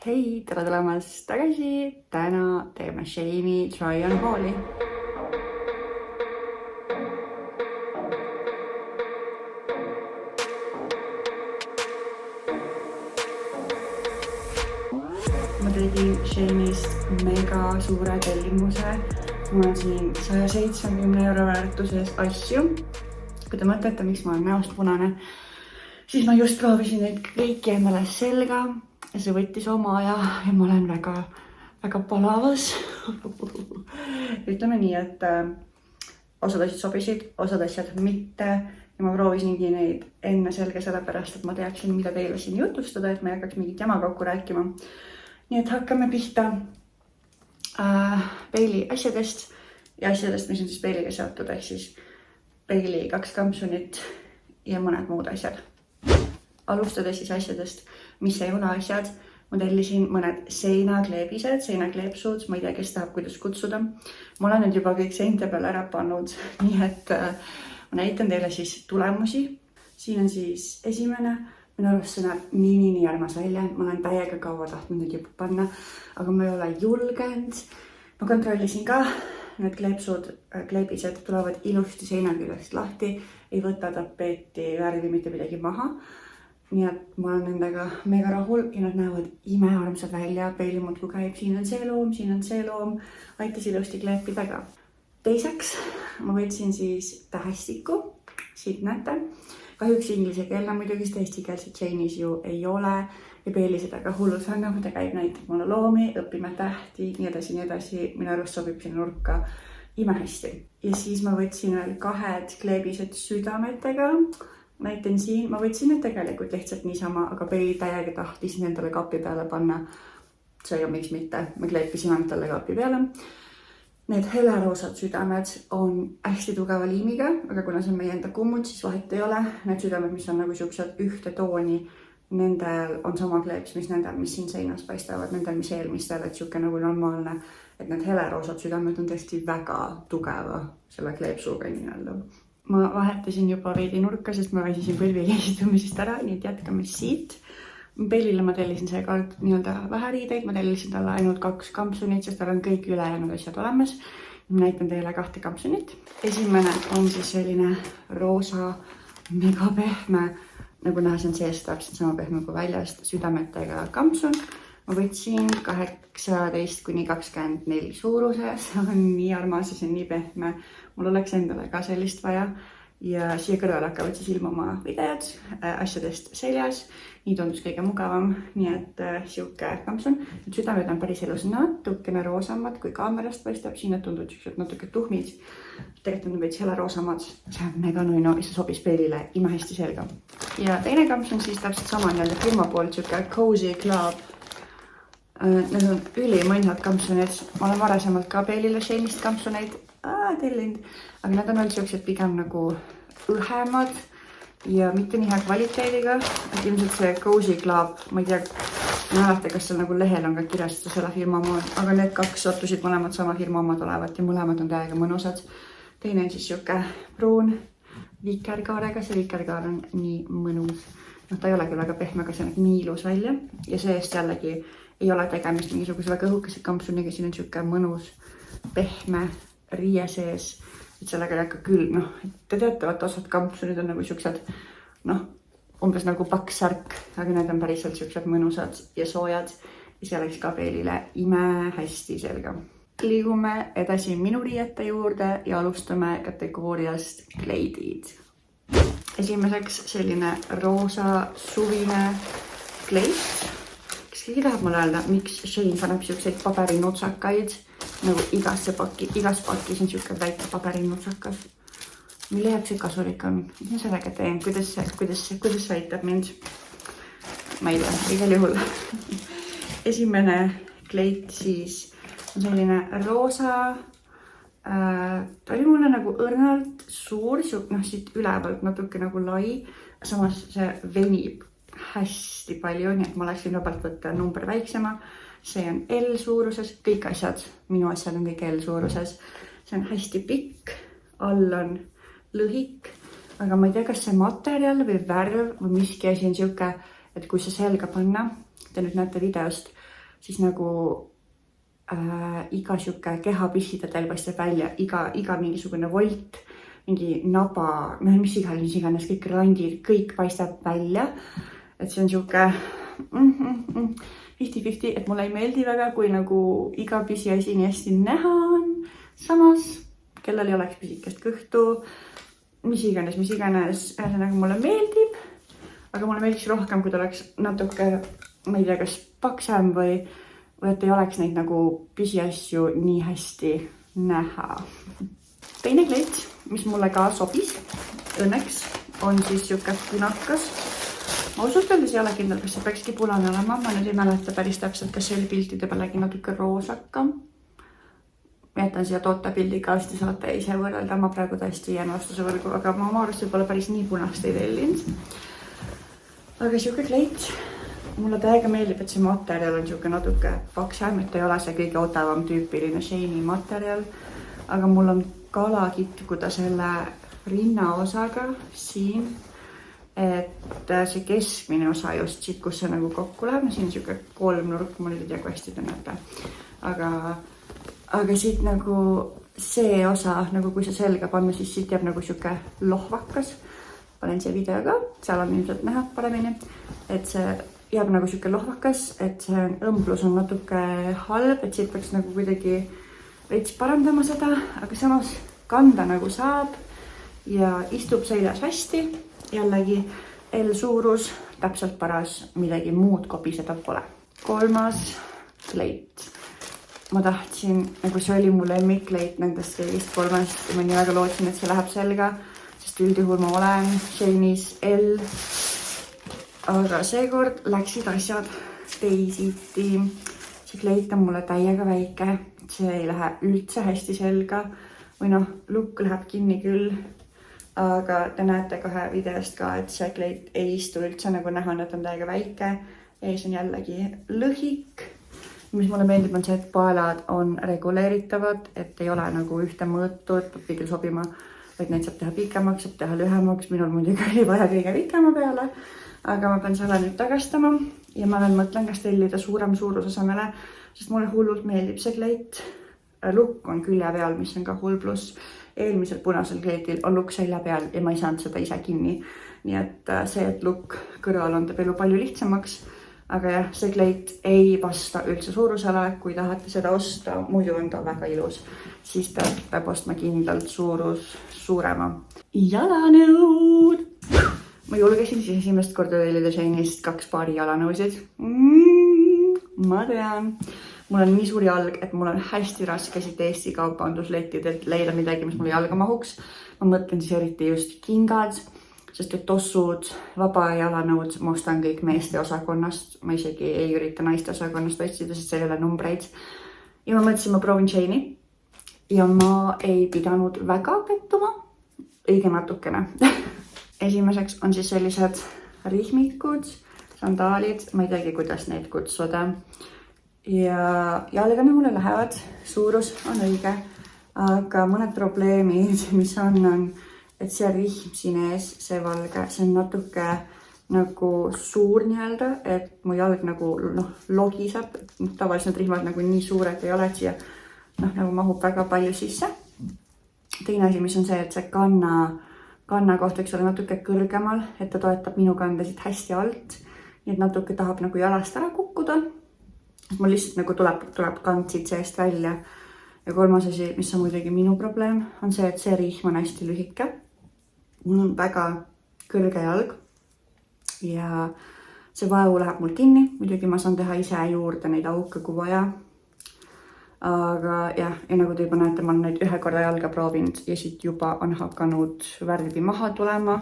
Hei, tere tulemast tagasi! Täna teeme Sheini Try on Haul'i. Ma tegin Sheinist mega suure tellimuse. Mul on siin 170 € väärtuses asju. Kui te mõtlete, miks ma olen näost punane, siis ma just proovisin neid kõiki endale selga. Ja see võttis oma aja ja ma olen väga palavas. Ütleme nii, et osad asjad sobisid, osad asjad mitte. Ja ma proovisingi neid enne selge sellepärast, et ma teaksin, mida teile siin jutustada, et ma ei hakkaks mingit jama kokku rääkima. Nii et hakkame pihta Peili asjadest ja asjadest, mis on siis Peiliga seotud, ehk siis Peili 2 kampsunit ja mõned muud asjad. Alustades siis asjadest, mis ei ole asjad, ma tellisin mõned seinakleebised, seinakleepsud, ma ei tea, kes tahab, kuidas kutsuda. Ma olen nüüd juba kõik seinte peal ära pannud, nii et ma näitan teile siis tulemusi. Siin on siis esimene, minu arust see näeb nii armas välja, ma olen täiega kaua tahtnud nüüd juba panna, aga ma ei ole julgenud. Ma kontrollisin ka, need kleebised tulevad ilusti seina küljest lahti, ei võta tapeeti värvi mitte midagi maha. Nii et ma olen nendega mega rahul ja nad näevad imearmsad välja. Peili muudkui käib, siin on see loom, aitas ilusti kleepida ka. Teiseks ma võtsin siis tähestiku, siit näete. Kahjuks inglise keelne muidugi, sest eestikeelset Sheinis ju ei ole ja Peili seda ka hullult fännab, ta käib näitab mulle loomi, õpime tähti, nii edasi. Minu arust sobib sinna nurka imehästi. Ja siis ma võtsin 2 kleebised südametega. Näitan siin, ma võtsin need tegelikult lihtsalt niisama, aga Peili täiega tahtis nendele kapi peale panna. Seega miks mitte, me kleepisime nendele kapi peale. Need heleroosad südamed on hästi tugeva liimiga, aga kuna see on meie enda kummud, siis vahet ei ole. Need südamed, mis on nagu siuksed ühte tooni, nendel on sama kleeps, mis nendel, mis siin seinas paistavad, nendel, mis eelmistel, et siuke nagu normaalne. Et need heleroosad südamed on tõesti väga tugeva selle kleepsuga nii-öelda. Ma vahetasin juba veidi nurka, sest ma väsisin põlviga istumisest ära, nii et jätkame siit. Peilile ma tellisin seekord nii-öelda väheriideid, ma tellisin talle ainult 2 kampsunit, sest tal on kõik ülejäänud asjad olemas. Ma näitan teile 2 kampsunit. Esimene on siis selline roosa mega pehme, nagu näha see on sees täpselt sama pehme kui väljast, südametega kampsun. Ma võtsin 18 kuni 24 suuruses, see on nii armas ja see on nii pehme. Mul oleks endale ka sellist vaja ja siia kõrval hakkavad siis ilmuma videod asjadest seljas. Nii tundus kõige mugavam, nii et siuke kampsun. Südamed on päris elus natukene roosamad, kui kaamerast paistab. Siin need tunduvad natuke tuhmid. Tegelikult on veits hele roosamad. See on mega nuino ja see sobis Peilile imehästi selga. Ja teine kampsun siis täpselt sama nii-öelda firma poolt siuke Cozy Club. Need on ülimõnnad kampsunid. Ma olen varasemalt ka Peilile Sheinist kampsuneid tellinud, aga need on olnud siuksed pigem nagu õhemad ja mitte nii hea kvaliteediga. Et ilmselt see Cozy Club, ma ei tea, mäleta, kas seal nagu lehel on ka kirjast selle firma mood, aga need 2 sattusid mõlemad sama firma omad olevat ja mõlemad on täiega mõnusad. Teine on siis siuke pruun vikerkaarega, see vikerkaar on nii mõnus. Ta ei ole küll väga pehme, aga see on nii ilus välja ja seest jällegi ei ole tegemist mingisuguse väga õhukese kampsuniga, siin on siuke mõnus pehme riie sees, et sellega ei hakka küll, te teate, vaata osad kampsunid on nagu siuksed, umbes nagu paks särk, aga need on päriselt siuksed mõnusad ja soojad ja see läks ka Peilile imehästi selga. Liigume edasi minu riiete juurde ja alustame kategooriast kleidid. Esimeseks selline roosa suvine kleit. Kas keegi tahab mulle öelda, miks Shein paneb siukseid paperinutsakaid? Nagu igas pakis on siuke väike paberimutsakas. Mille jaoks see kasulik on? Mis ma sellega teen? Kuidas see aitab mind? Ma ei tea, igal juhul. Esimene kleit siis on selline roosa. Ta oli mulle nagu õrnalt suur, siit ülevalt natuke nagu lai. Samas see venib hästi palju, nii et ma läksin vabalt võtta number väiksema. See on L suuruses, kõik asjad, minu asjad on kõik L suuruses. See on hästi pikk, all on lõhik, aga ma ei tea, kas see materjal või värv või miski asi on siuke, et kui see selga panna, te nüüd näete videost, siis nagu iga sihuke kehapüstidel paistab välja, iga mingisugune volt, mingi naba, mis iganes, kõik randid, kõik paistab välja. Et see on sihuke 50-50, et mulle ei meeldi väga, kui nagu iga püsiasi nii hästi näha on. Samas, kellel ei oleks pisikest kõhtu, mis iganes, ühesõnaga mulle meeldib, aga mulle meeldiks rohkem, kui ta oleks natuke, ma ei tea, kas paksem või et ei oleks neid nagu püsiasju nii hästi näha. Teine kleit, mis mulle ka sobis, õnneks, on siis siuke punakas. Ma usust öeldes ei ole kindel, kas see peakski punane olema. Ma nüüd ei mäleta päris täpselt, kas see oli piltide pealegi natuke roosakam. Jätan siia tootepildi ka, siis te saate ise võrrelda. Ma praegu tõesti jään vastuse võrgu, aga ma oma arvust võib-olla päris nii punast ei tellinud. Aga siuke kleit. Mulle täiega meeldib, et see materjal on siuke natuke paksem, et ei ole see kõige odavam tüüpiline Sheini materjal. Aga mul on kala kitkuda selle rinnaosaga siin, et see keskmine osa just siit, kus see nagu kokku läheb. Siin on siuke kolmnurk, ma nüüd ei tea, kui hästi te näete. Aga siit nagu see osa, nagu kui see selga panna, siis siit jääb nagu siuke lohvakas. Panen see video ka, seal on ilmselt näha paremini, et see jääb nagu siuke lohvakas, et see õmblus on natuke halb, et siit peaks nagu kuidagi veits parandama seda, aga samas kanda nagu saab ja istub seljas hästi. Jällegi L suurus, täpselt paras, midagi muud kobiseda pole. Kolmas kleit. Ma tahtsin, nagu see oli mu lemmikkleit nendest kõigist kolmest ja ma nii väga lootsin, et see läheb selga, sest üldjuhul ma olen Sheinis L. Aga seekord läksid asjad teisiti. See kleit on mulle täiega väike, see ei lähe üldse hästi selga või lukk läheb kinni küll. Aga te näete kohe videost ka, et see kleit ei istu üldse, nagu näha, et on täiega väike. Ees on jällegi lõhik. Mis mulle meeldib on see, et paelad on reguleeritavad, et ei ole nagu ühte mõõtu, et peab kõigil sobima, vaid neid saab teha pikemaks, saab teha lühemaks. Minul muidugi oli vaja kõige pikema peale. Aga ma pean selle nüüd tagastama ja ma veel mõtlen, kas tellida suurem suurusasemele, sest mulle hullult meeldib see kleit. Lukk on külje peal, mis on ka hull pluss. Eelmisel punasel kleitil on lukk selja peal ja ma ei saanud seda ise kinni. Nii et see, et lukk kõrval on teeb elu palju lihtsamaks. Aga jah, see kleit ei vasta üldse suurusele. Kui tahate seda osta, muidu on ta väga ilus, siis peab ostma kindlalt suurus suurema. Jalanõud! Ma julgesin siis esimest korda tellida Sheinist 2 paari jalanõusid. Ma tean. Mul on nii suur jalg, et mul on hästi raske siit Eesti kaubanduslettidelt leida midagi, mis mulle jalga mahuks. Ma mõtlen siis eriti just kingad, sest et tossud, vaba jalanõud ma ostan kõik meeste osakonnast. Ma isegi ei ürita naiste osakonnast otsida, sest see ei ole numbreid. Ja ma mõtlesin, ma proovin Sheini ja ma ei pidanud väga pettuma. Õige natukene. Esimeseks on siis sellised rihmikud, sandaalid, ma ei teagi, kuidas neid kutsuda. Ja jalgana mulle lähevad, suurus on õige, aga mõned probleemid, mis on, et see rihm siin ees, see valge, see on natuke nagu suur nii-öelda, et mu jalg nagu logiseb. Tavaliselt rihmad nagu nii suured ei ole, et siia nagu mahub väga palju sisse. Teine asi, mis on see, et see kanna koht võiks olla natuke kõrgemal, et ta toetab minu kandasid hästi alt. Nii et natuke tahab nagu jalast ära kukkuda. Mul lihtsalt nagu tuleb kand siit seest välja. Ja kolmas asi, mis on muidugi minu probleem, on see, et see rihm on hästi lühike. Mul on väga kõrge jalg ja see vaevu läheb mul kinni. Muidugi ma saan teha ise juurde neid auke kui vaja. Aga jah, ja nagu te juba näete, ma olen neid ühe korra jalga proovinud ja siit juba on hakanud värvi maha tulema.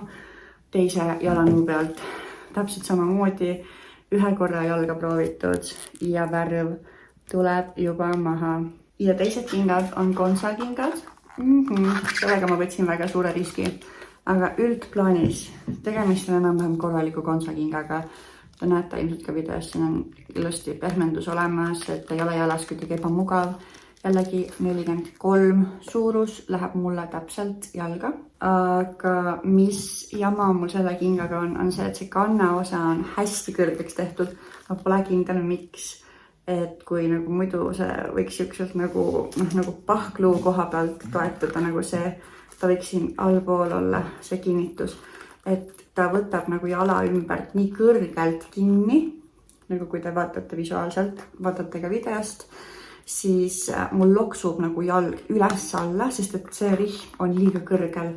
Teise jalanõu pealt täpselt samamoodi ühe korra jalga proovitud ja värv tuleb juba maha. Ja teised kingad on konsakingad. Sellega ma võtsin väga suure riski. Aga üldplaanis tegemist on enam-vähem korraliku konsakingaga. Te näete ilmselt ka videos, siin on ilusti pehmendus olemas, et ei ole jalas kuidagi ebamugav. Jällegi 43 suurus läheb mulle täpselt jalga. Aga mis jama mul selle kingaga on see, et see kannaosa on hästi kõrgeks tehtud. Ma pole kindel, miks et kui nagu muidu see võiks siukselt nagu pahkluu koha pealt toetada, nagu see, ta võiks siin allpool olla, see kinnitus, et ta võtab nagu jala ümbert nii kõrgelt kinni, nagu kui te vaatate visuaalselt, vaatate ka videost, siis mul loksub nagu jalg üles alla, sest et see rihm on liiga kõrgel.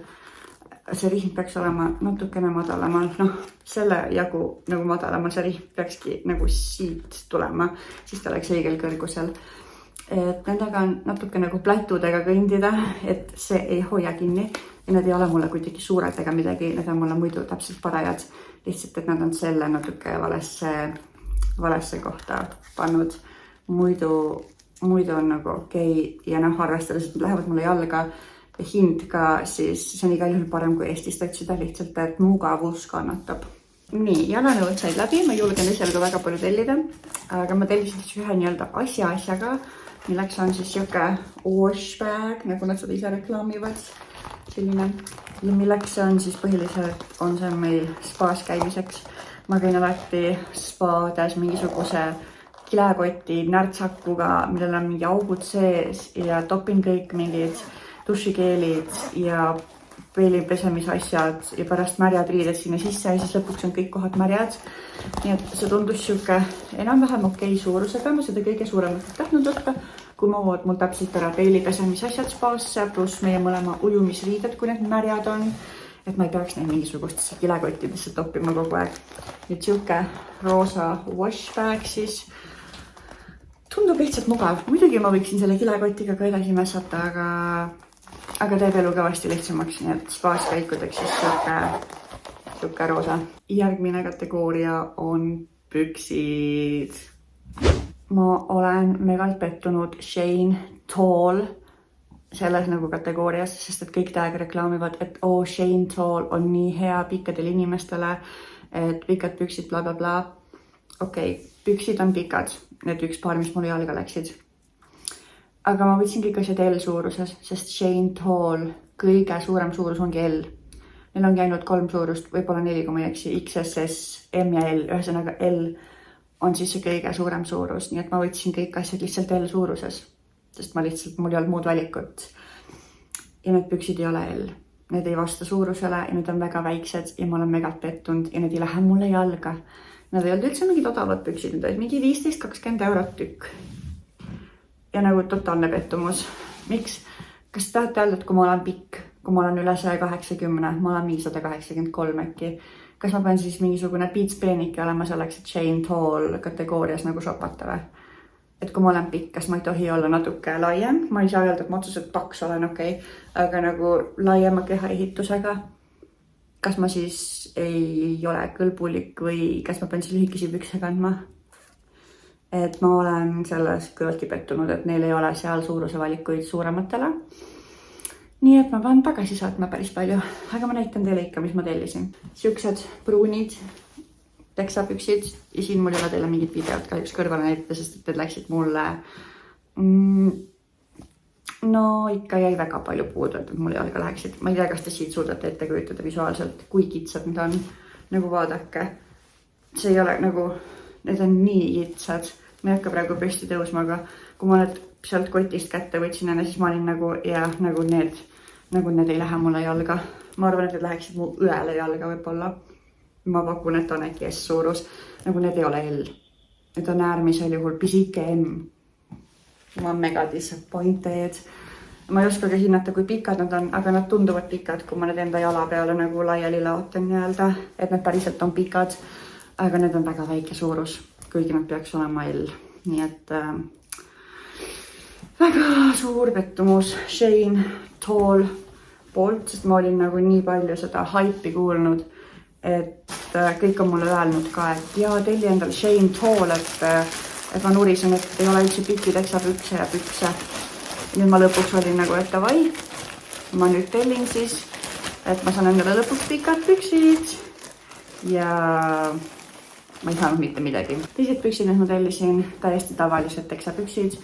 See rihm peaks olema natukene madalamal, selle jagu nagu madalamal, see rihm peakski nagu siit tulema, siis ta oleks õigel kõrgusel. Et nendega on natuke nagu plätudega kõndida, et see ei hoia kinni ja need ei ole mulle kuidagi suured ega midagi, need on mulle muidu täpselt parajad, lihtsalt et nad on selle natuke valesse kohta pannud. Muidu on nagu okei ja arvestades, et lähevad mulle jalga hind ka, siis see on igal juhul parem kui Eestist otsida, lihtsalt, et mugavus kannatab. Nii, jalanõud said läbi, ma julgen esialgu väga palju tellida, aga ma tellisin siis ühe nii-öelda asjaga, milleks on siis siuke wash bag, nagu nad seda ise reklaamivad, selline, ja milleks on siis põhiliselt, on see meil spaas käimiseks. Ma käin alati spaades mingisuguse kilekoti närtsakuga, millel on mingi augud sees ja topin kõik mingid dušikeelid ja peilipesemise asjad ja pärast märjad riided sinna sisse ja siis lõpuks on kõik kohad märjad. Nii et see tundus siuke enam-vähem okei suurusega, ma seda kõige suuremat tahtnud võtta, kui mahuvad mul täpselt ära peilipesemise asjad spaasse, pluss meie mõlema ujumisriided, kui need märjad on, et ma ei peaks neid mingisugustesse kilekottidesse toppima kogu aeg. Nüüd siuke roosa wash bag siis tundub lihtsalt mugav. Muidugi ma võiksin selle kilekotiga ka edasi mässata, aga teeb elu kõvasti lihtsamaks, nii et spaas käikudeks siis siuke roosa. Järgmine kategooria on püksid. Ma olen megalt pettunud Shane Tall selles nagu kategoorias, sest et kõik täiega reklaamivad, et Shane Tall on nii hea pikkadele inimestele, et pikad püksid bla bla bla. Okei, püksid on pikad, need üks paar, mis mulle jalga läksid. Aga ma võtsin kõik asjad L suuruses, sest Shane Tall kõige suurem suurus ongi L. Neil ongi ainult 3 suurust, võib-olla 4, kui ma ei eksi, XSS, M ja L, ühesõnaga L on siis see kõige suurem suurus, nii et ma võtsin kõik asjad lihtsalt L suuruses, sest mul ei olnud muud valikut. Ja need püksid ei ole L. Need ei vasta suurusele ja need on väga väiksed ja ma olen megalt pettunud ja need ei lähe mulle jalga. Nad ei olnud üldse mingid odavad püksid, need olid mingi 15-20 eurot tükk. Ja nagu totaalne pettumus. Miks? Kas tahate öelda, et kui ma olen pikk, kui ma olen üle 180, ma olen 183 äkki, kas ma pean siis mingisugune piitspeenike olema selleks, et Shane Tall kategoorias nagu shopata või? Et kui ma olen pikk, kas ma ei tohi olla natuke laiem? Ma ei saa öelda, et ma otseselt paks olen okei, aga nagu laiema kehaehitusega. Kas ma siis ei ole kõlbulik või kas ma pean siis lühikesi pükse kandma? Et ma olen selles kõvasti pettunud, et neil ei ole seal suuruse valikuid suurematele. Nii et ma pean tagasi saatma päris palju, aga ma näitan teile ikka, mis ma tellisin. Siuksed pruunid teksapüksid ja siin mul ei ole teile mingid videod kahjuks kõrvale näidata, sest et need läksid mulle no ikka jäi väga palju puudu, et mul jalga läheksid. Ma ei tea, kas te siit suudate ette kujutada visuaalselt, kui kitsad need on. Nagu vaadake, see ei ole nagu, need on nii kitsad. Ma ei hakka praegu püsti tõusma, aga kui ma need sealt kotist kätte võtsin enne, siis ma olin nagu, ja nagu need ei lähe mulle jalga. Ma arvan, et need läheksid mu õele jalga võib-olla. Ma pakun, et on äkki S suurus. Nagu need ei ole L. Need on äärmisel juhul pisike M. Ma olen mega disappointed. Ma ei oska ka hinnata, kui pikad nad on, aga nad tunduvad pikad, kui ma need enda jala peale nagu laiali laotan nii-öelda, et need päriselt on pikad, aga need on väga väike suurus, kuigi nad peaks olema L. Nii et väga suur pettumus Shane Tall poolt, sest ma olin nagu nii palju seda haipi kuulnud, et kõik on mulle öelnud ka, et jaa, telli endal Shane Tall, et ma nurisen, et ei ole üldse pikki teksapükse ja pükse. Nüüd ma lõpuks olin nagu, et davai, ma nüüd tellin siis, et ma saan endale lõpuks pikad püksid ja ma ei saanud mitte midagi. Teised püksid, mis ma tellisin, täiesti tavalised teksapüksid.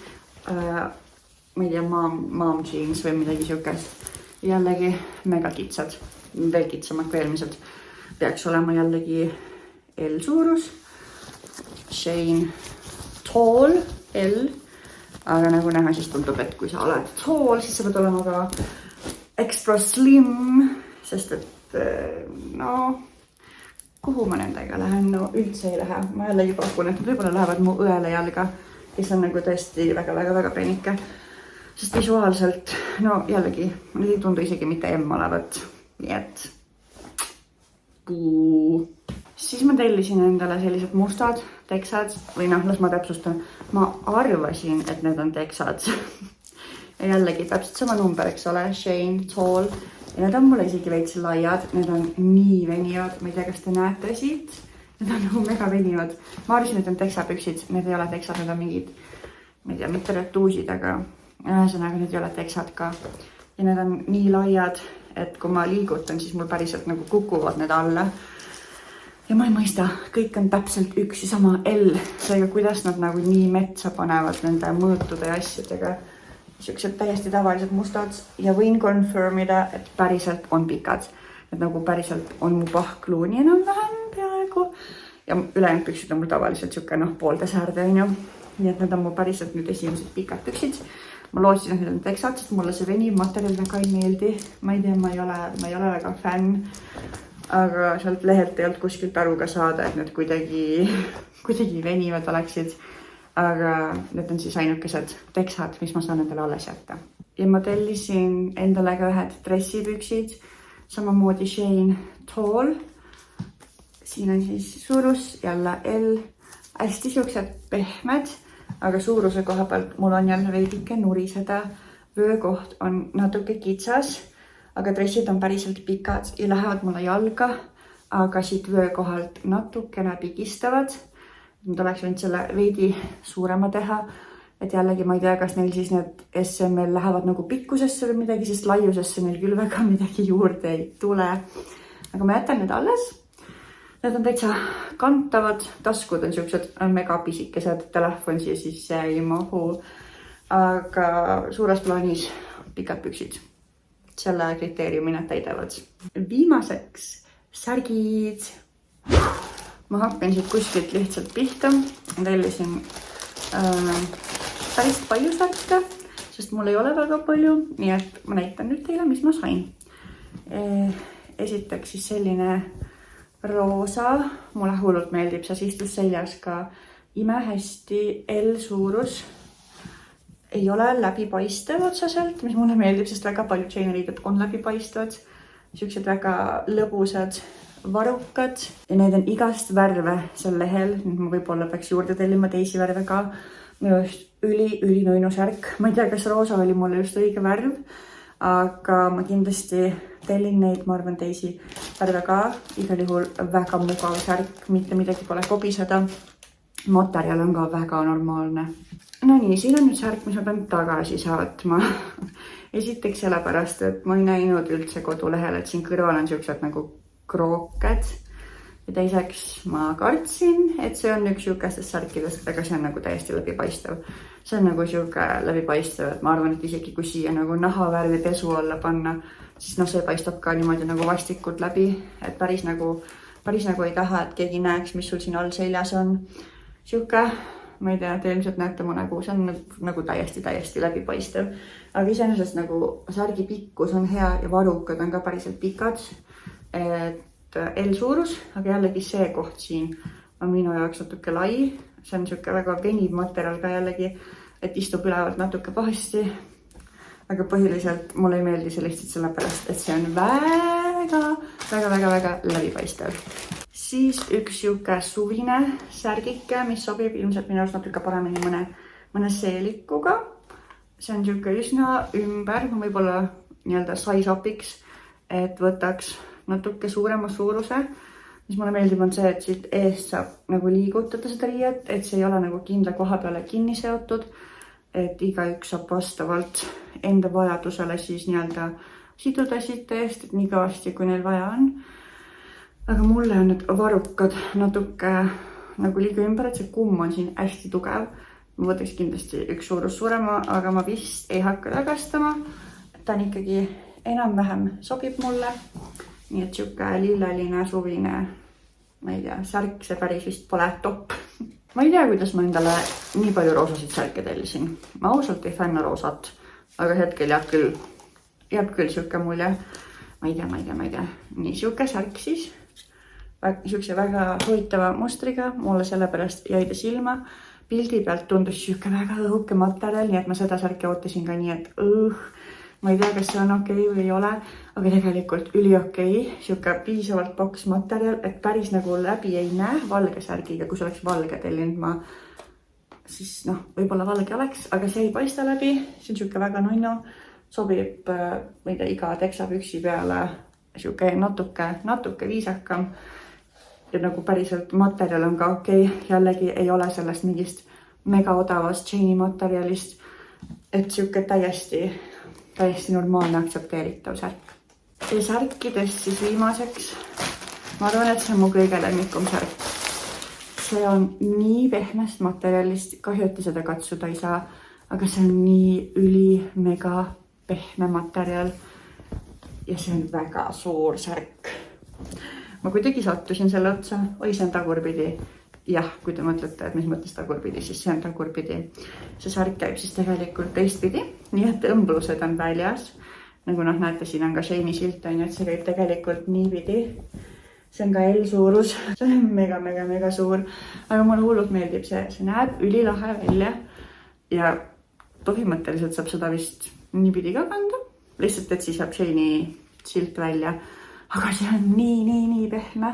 Ma ei tea, mom jeans või midagi siukest. Jällegi mega kitsad, veel kitsamad kui eelmised. Peaks olema jällegi L suurus. Shane tall, L. Aga nagu näha, siis tundub, et kui sa oled tall, siis sa pead olema ka extra slim, sest et no, kuhu ma nendega lähen? No üldse ei lähe. Ma jällegi pakun, et võib-olla lähevad mu õele jalga, kes on nagu tõesti väga peenike. Sest visuaalselt, no jällegi, need ei tundu isegi mitte M olevat. Nii et siis ma tellisin endale sellised mustad teksad või noh, las ma täpsustan. Ma arvasin, et need on teksad. Ja jällegi täpselt sama number, eks ole, Shane, tall. Ja need on mulle isegi veits laiad. Need on nii venivad. Ma ei tea, kas te näete siit. Need on nagu mega venivad. Ma arvasin, et on teksapüksid. Need ei ole teksad, need on mingid, ma ei tea, mitte retuusid, aga ühesõnaga need ei ole teksad ka. Ja need on nii laiad, et kui ma liigutan, siis mul päriselt nagu kukuvad need alla. Ja ma ei mõista, kõik on täpselt üks ja sama L. Seega, kuidas nad nagu nii metsa panevad nende mõõtude ja asjadega. Siuksed täiesti tavalised mustad ja võin confirmida, et päriselt on pikad. Et nagu päriselt on mu pahkluuni enam-vähem peaaegu. Ja ülejäänud püksid on mul tavaliselt siuke poolde säärde, on ju. Nii et need on mu päriselt nüüd esimesed pikad püksid. Ma lootsin, et need on teksad, sest mulle see veniv materjal väga ei meeldi. Ma ei tea, ma ei ole väga fänn. Aga sealt lehelt ei olnud kuskilt aru ka saada, et need kuidagi venivad oleksid. Aga need on siis ainukesed teksad, mis ma saan endale alles jätta. Ja ma tellisin endale ka ühed dressipüksid. Samamoodi Shane tall. Siin on siis suurus jälle L. Hästi siuksed pehmed, aga suuruse koha pealt mul on jälle veidike nuriseda. Vöökoht on natuke kitsas. Aga dressid on päriselt pikad ja lähevad mulle jalga, aga siit vöökohalt natukene pigistavad. Nüüd oleks võinud selle veidi suurema teha, et jällegi ma ei tea, kas neil siis need SML lähevad nagu pikkusesse või midagi, sest laiusesse neil küll väga midagi juurde ei tule. Aga ma jätan need alles. Need on täitsa kantavad, taskud on siuksed megapisikesed, telefon siia sisse ei mahu, aga suures plaanis pikad püksid. Selle kriteeriumi nad täidavad. Viimaseks särgid. Ma hakkan siit kuskilt lihtsalt pihta. Tellisin päris palju särke, sest mul ei ole väga palju. Nii et ma näitan nüüd teile, mis ma sain. Esiteks siis selline roosa. Mulle hullult meeldib, see istus seljas ka imehästi L suurus. Ei ole läbipaistev otseselt, mis mulle meeldib, sest väga palju tšeineriided on läbipaistvad. Siuksed väga lõbusad varukad ja need on igast värve sel lehel. Nüüd ma võib-olla peaks juurde tellima teisi värve ka. Minu just üli nõinu särk. Ma ei tea, kas roosa oli mulle just õige värv, aga ma kindlasti tellin neid, ma arvan teisi värve ka. Igal juhul väga mugav särk, mitte midagi pole kobiseda. Materjal on ka väga normaalne. No nii, siin on nüüd särk, mis ma pean tagasi saatma. Esiteks sellepärast, et ma ei näinud üldse kodulehel, et siin kõrval on siuksed nagu krooked. Ja teiseks ma kartsin, et see on üks siukestest särkidest, aga see on nagu täiesti läbipaistev. See on nagu siuke läbipaistev, et ma arvan, et isegi kui siia nagu nahavärvi pesu alla panna, siis see paistab ka niimoodi nagu vastikult läbi, et päris nagu ei taha, et keegi näeks, mis sul siin all seljas on. Siuke, ma ei tea, te ilmselt näete mu nägu, see on nagu täiesti läbipaistev. Aga iseenesest nagu särgi pikkus on hea ja varukad on ka päriselt pikad. Et L suurus, aga jällegi see koht siin on minu jaoks natuke lai. See on siuke väga veniv materjal ka jällegi, et istub ülevalt natuke pahasti. Aga põhiliselt mulle ei meeldi see lihtsalt sellepärast, et see on väga läbipaistev. Siis üks siuke suvine särgike, mis sobib ilmselt minu arust natuke paremini mõne seelikuga. See on siuke üsna ümber, ma võib-olla nii-öelda size-upiks, et võtaks natuke suurema suuruse. Mis mulle meeldib on see, et siit eest saab nagu liigutada seda riiet, et see ei ole nagu kindla koha peale kinni seotud, et igaüks saab vastavalt enda vajadusele siis nii-öelda siduda siit eest, et nii kõvasti, kui neil vaja on. Aga mulle on need varukad natuke nagu liiga ümber, et see kumm on siin hästi tugev. Ma võtaks kindlasti üks suurus suurema, aga ma vist ei hakka tagastama. Ta on ikkagi enam-vähem sobib mulle. Nii et siuke lilleline suvine, ma ei tea, särk, see päris vist pole top. ma ei tea, kuidas ma endale nii palju roosasid särke tellisin. Ma ausalt ei fänna roosat, aga hetkel jääb küll siuke mulje. Ma ei tea. Nii, siuke särk siis. Siukse väga huvitava mustriga. Mulle sellepärast jäi ta silma. Pildi pealt tundus siuke väga õhuke materjal, nii et ma seda särki ootasin ka nii, et ma ei tea, kas see on okei või ei ole, aga tegelikult üli okei. Siuke piisavalt paks materjal, et päris nagu läbi ei näe valge särgiga. Kui see oleks valge tellinud ma, siis võib-olla valge oleks, aga see ei paista läbi. See on siuke väga nunnu. Sobib, ma ei tea, iga teksapüksi peale siuke natuke viisakam. Ja nagu päriselt materjal on ka okei. Jällegi ei ole sellest mingist mega odavast chaini materjalist. Et siuke täiesti normaalne aktsepteeritav särk. Ja särkidest siis viimaseks. Ma arvan, et see on mu kõige lemmikum särk. See on nii pehmest materjalist. Kahju, et seda katsuda ei saa. Aga see on nii üli mega pehme materjal. Ja see on väga suur särk. Ma kuidagi sattusin selle otsa. Oi, see on tagurpidi. Jah, kui te mõtlete, et mis mõttes tagurpidi, siis see on tagurpidi. See särk käib siis tegelikult teistpidi. Nii et õmblused on väljas. Nagu näete, siin on ka Sheini silt, et see käib tegelikult niipidi. See on ka L-suurus. See on mega suur. Aga mulle hullult meeldib see. See näeb ülilahe välja. Ja põhimõtteliselt saab seda vist niipidi ka kanda. Lihtsalt, et siis saab Sheini silt välja. Aga see on nii pehme.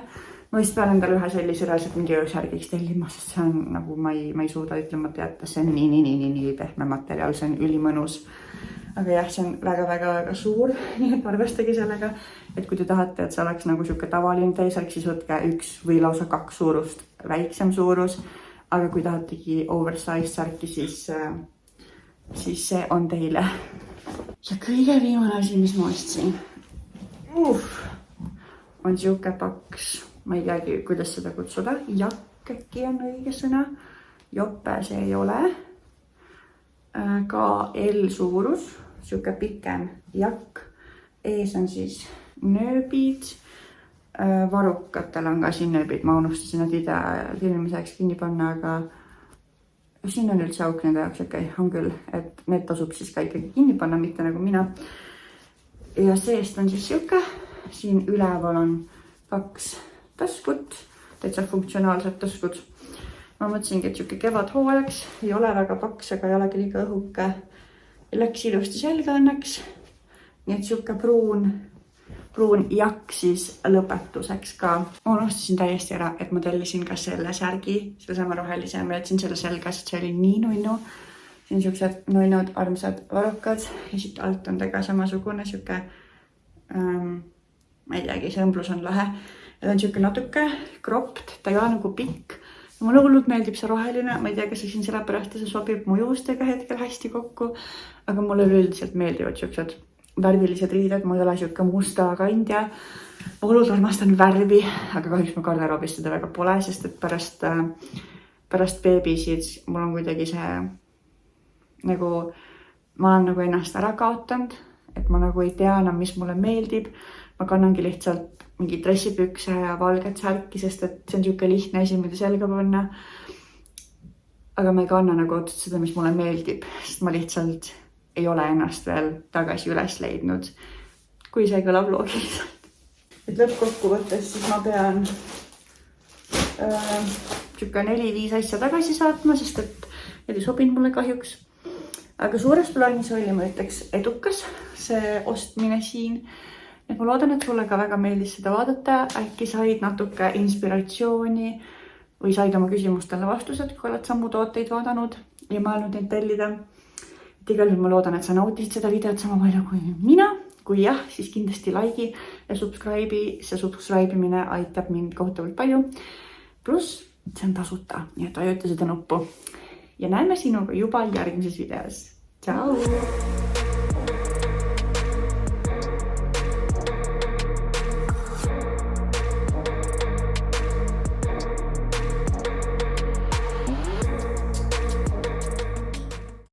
Ma vist pean endale ühe sellise reaalselt mingi öösärgiks tellima, sest see on nagu ma ei suuda ütlemata jätta. See on nii pehme materjal. See on ülimõnus. Aga jah, see on väga suur. Nii et arvestagi sellega, et kui te tahate, et see oleks nagu siuke tavaline T-särk, siis võtke 1 või lausa 2 suurust väiksem suurus. Aga kui tahategi oversize särki, siis see on teile. Ja kõige viimane asi, mis ma ostsin, on siuke paks, ma ei teagi, kuidas seda kutsuda. Jakk äkki on õige sõna. Jope see ei ole. Ka L-suurus, siuke pikem jakk. Ees on siis nööbid. Varukatel on ka siin nööbid. Ma unustasin need filmiseks kinni panna, aga siin on üldse auk nende jaoks, okei, on küll, et need tasub siis ka ikkagi kinni panna, mitte nagu mina. Ja seest on siis siuke, siin üleval on 2 taskut, täitsa funktsionaalsed taskut. Ma mõtlesingi, et siuke kevadhooajaks ei ole väga paks, aga ei olegi liiga õhuke. Läks ilusti selga õnneks. Nii et siuke pruun jakk siis lõpetuseks ka. Ma unustasin täiesti ära, et ma tellisin ka selle särgi, selle sama rohelise. Ma jätsin selle selga, sest see oli nii nunnu. Siin siuksed nunnud, armsad varukad. Ja siit alt on ta ka samasugune siuke, ma ei teagi, see õmblus on lahe. Ta on siuke natuke cropped, ta ei ole nagu pikk. Mulle hullult meeldib see roheline. Ma ei tea, kas see siin sellepärast, see sobib mu juustega hetkel hästi kokku. Aga mulle üldiselt meeldivad siuksed värvilised riided, ma ei ole siuke musta kandja. Ma hullult armastan värvi, aga kahjuks ma garderoobis seda väga pole, sest et pärast beebisid mul on kuidagi see nagu, ma olen nagu ennast ära kaotanud, et ma nagu ei tea enam, mis mulle meeldib. Ma kannangi lihtsalt mingi dressipükse ja valget särki, sest et see on siuke lihtne asi, mida selga panna. Aga ma ei kanna nagu otseselt seda, mis mulle meeldib, sest ma lihtsalt ei ole ennast veel tagasi üles leidnud, kui see kõlab loogiliselt. Et lõppkokkuvõttes siis ma pean siuke 4-5 asja tagasi saatma, sest et need ei sobinud mulle kahjuks. Aga suures plaanis oli, ma ütleks, edukas see ostmine siin. Et ma loodan, et sulle ka väga meeldis seda vaadata. Äkki said natuke inspiratsiooni või said oma küsimustele vastused, kui oled sammu tooteid vaadanud ja mõelnud neid tellida. Igal juhul ma loodan, et sa nautisid seda videot sama palju kui mina. Kui jah, siis kindlasti like'i ja subscribe'i. See subscribe'imine aitab mind kohutavalt palju. Plus see on tasuta, nii et vajuta seda nuppu. Ja näeme sinuga juba järgmises videos. Tšau!